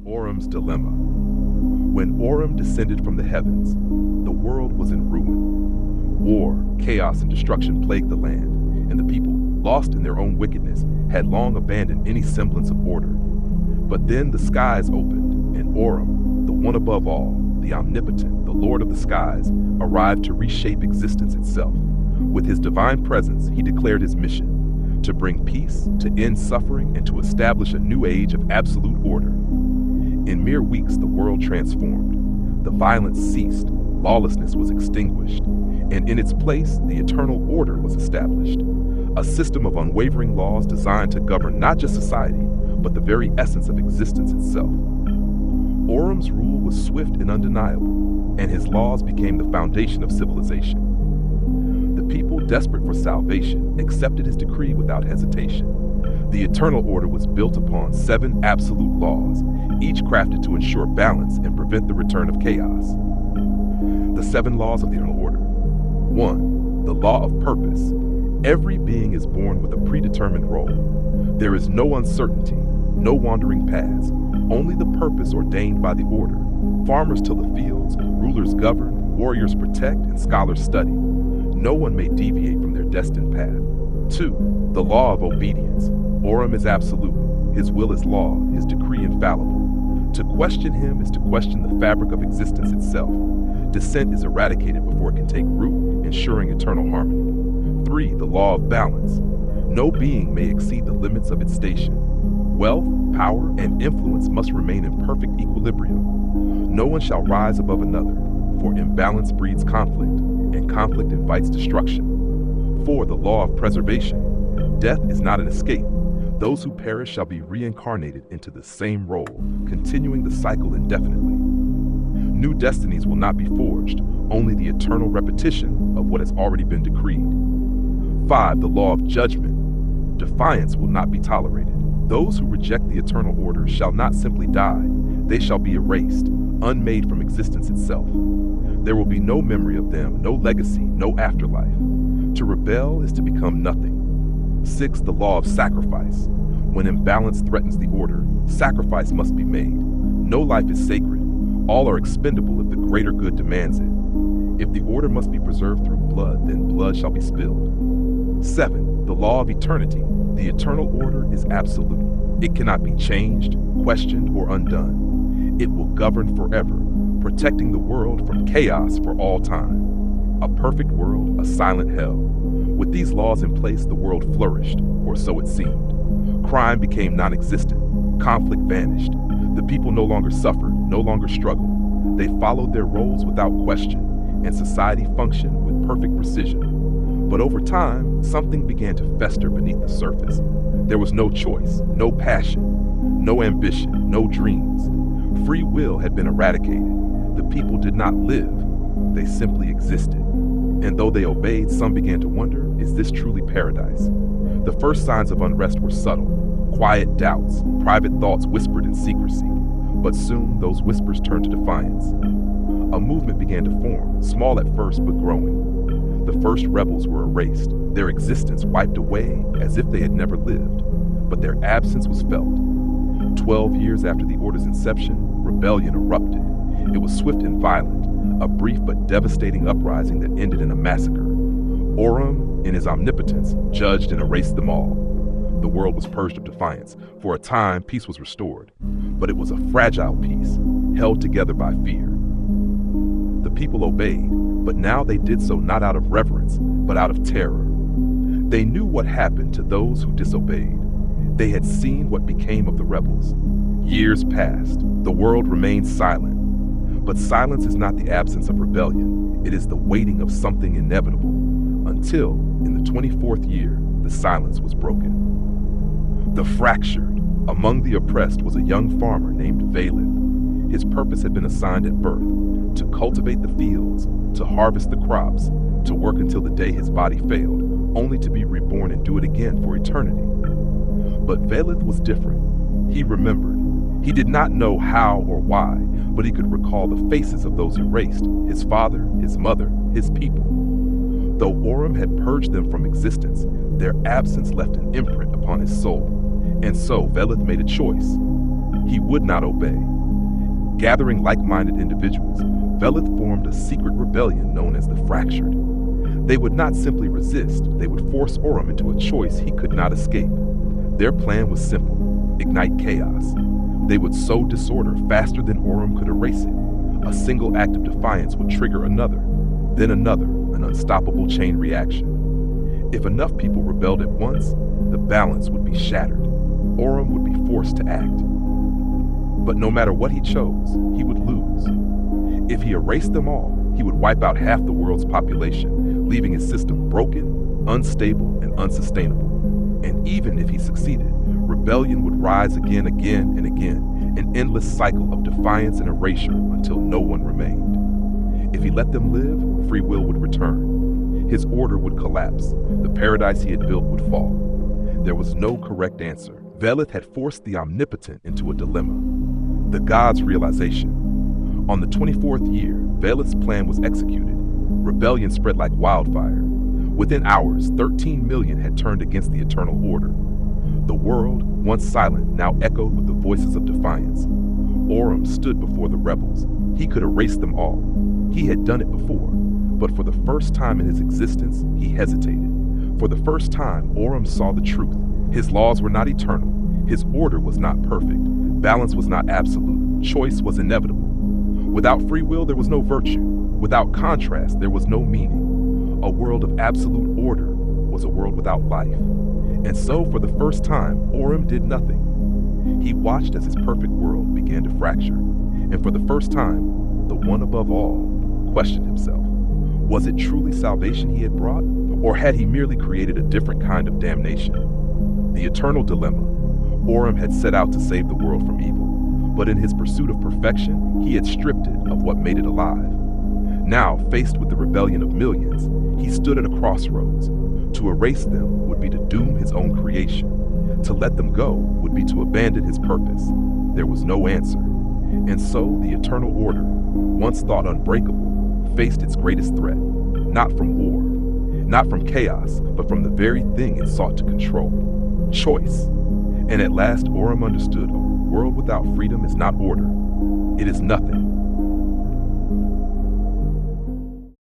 Orrim's dilemma. When Orrim descended from the heavens, the world was in ruin. War, chaos, and destruction plagued the land, and the people, lost in their own wickedness, had long abandoned any semblance of order. But then the skies opened, and Orrim, the one above all, the omnipotent, the Lord of the skies, arrived to reshape existence itself. With his divine presence, he declared his mission: to bring peace, to end suffering, and to establish a new age of absolute order. In mere weeks, the world transformed. The violence ceased, lawlessness was extinguished, and in its place, the eternal order was established. A system of unwavering laws designed to govern not just society, but the very essence of existence itself. Orrim's rule was swift and undeniable, and his laws became the foundation of civilization. The people, desperate for salvation, accepted his decree without hesitation. The eternal order was built upon 7 absolute laws, each crafted to ensure balance and prevent the return of chaos. The 7 laws of the eternal order. 1. The law of purpose. Every being is born with a predetermined role. There is no uncertainty, no wandering paths, only the purpose ordained by the order. Farmers till the fields, rulers govern, warriors protect, and scholars study. No one may deviate from their destined path. 2. The law of obedience. Orrim is absolute. His will is law, his decree infallible. To question him is to question the fabric of existence itself. Dissent is eradicated before it can take root, ensuring eternal harmony. 3. The law of balance. No being may exceed the limits of its station. Wealth, power, and influence must remain in perfect equilibrium. No one shall rise above another, for imbalance breeds conflict, and conflict invites destruction. 4. The law of preservation. Death is not an escape. Those who perish shall be reincarnated into the same role, continuing the cycle indefinitely. New destinies will not be forged, only the eternal repetition of what has already been decreed. 5. The law of judgment. Defiance will not be tolerated. Those who reject the eternal order shall not simply die, they shall be erased, unmade from existence itself. There will be no memory of them, no legacy, no afterlife. To rebel is to become nothing. 6. The law of sacrifice. When imbalance threatens the order, sacrifice must be made. No life is sacred. All are expendable if the greater good demands it. If the order must be preserved through blood, then blood shall be spilled. 7. The law of eternity. The eternal order is absolute. It cannot be changed, questioned, or undone. It will govern forever, protecting the world from chaos for all time. A perfect world, a silent hell. With these laws in place, the world flourished, or so it seemed. Crime became non-existent. Conflict vanished. The people no longer suffered, no longer struggled. They followed their roles without question, and society functioned with perfect precision. But over time, something began to fester beneath the surface. There was no choice, no passion, no ambition, no dreams. Free will had been eradicated. The people did not live, they simply existed. And though they obeyed, some began to wonder, is this truly paradise? The first signs of unrest were subtle, quiet doubts, private thoughts whispered in secrecy. But soon those whispers turned to defiance. A movement began to form, small at first but growing. The first rebels were erased, their existence wiped away as if they had never lived. But their absence was felt. 12 years after the order's inception, rebellion erupted. It was swift and violent, a brief but devastating uprising that ended in a massacre. Orrim, in his omnipotence, judged and erased them all. The world was purged of defiance. For a time, peace was restored. But it was a fragile peace, held together by fear. The people obeyed, but now they did so not out of reverence, but out of terror. They knew what happened to those who disobeyed. They had seen what became of the rebels. Years passed. The world remained silent. But silence is not the absence of rebellion. It is the waiting of something inevitable. Until, in the 24th year, the silence was broken. The fractured, among the oppressed, was a young farmer named Vaelith. His purpose had been assigned at birth: to cultivate the fields, to harvest the crops, to work until the day his body failed, only to be reborn and do it again for eternity. But Vaelith was different. He remembered. He did not know how or why, but he could recall the faces of those erased: his father, his mother, his people. Though Orrim had purged them from existence, their absence left an imprint upon his soul. And so Vaelith made a choice. He would not obey. Gathering like-minded individuals, Vaelith formed a secret rebellion known as the Fractured. They would not simply resist, they would force Orrim into a choice he could not escape. Their plan was simple: ignite chaos. They would sow disorder faster than Orrim could erase it. A single act of defiance would trigger another, then another, an unstoppable chain reaction. If enough people rebelled at once, the balance would be shattered. Orrim would be forced to act. But no matter what he chose, he would lose. If he erased them all, he would wipe out half the world's population, leaving his system broken, unstable, and unsustainable. And even if he succeeded, rebellion would rise again and again, an endless cycle of defiance and erasure until no one remained. If he let them live, free will would return. His order would collapse. The paradise he had built would fall. There was no correct answer. Vaelith had forced the omnipotent into a dilemma. The gods' realization. On the 24th year, Vaelith's plan was executed. Rebellion spread like wildfire. Within hours, 13 million had turned against the eternal order. The world, once silent, now echoed with the voices of defiance. Orrim stood before the rebels. He could erase them all. He had done it before, but for the first time in his existence, he hesitated. For the first time, Orrim saw the truth. His laws were not eternal. His order was not perfect. Balance was not absolute. Choice was inevitable. Without free will, there was no virtue. Without contrast, there was no meaning. A world of absolute order was a world without life. And so, for the first time, Orrim did nothing. He watched as his perfect world began to fracture. And for the first time, the one above all questioned himself. Was it truly salvation he had brought? Or had he merely created a different kind of damnation? The eternal dilemma. Orrim had set out to save the world from evil, but in his pursuit of perfection, he had stripped it of what made it alive. Now, faced with the rebellion of millions, he stood at a crossroads. To erase them would be to doom his own creation. To let them go would be to abandon his purpose. There was no answer. And so the eternal order, once thought unbreakable, faced its greatest threat, not from war, not from chaos, but from the very thing it sought to control: choice. And at last, Orrim understood: a world without freedom is not order. It is nothing.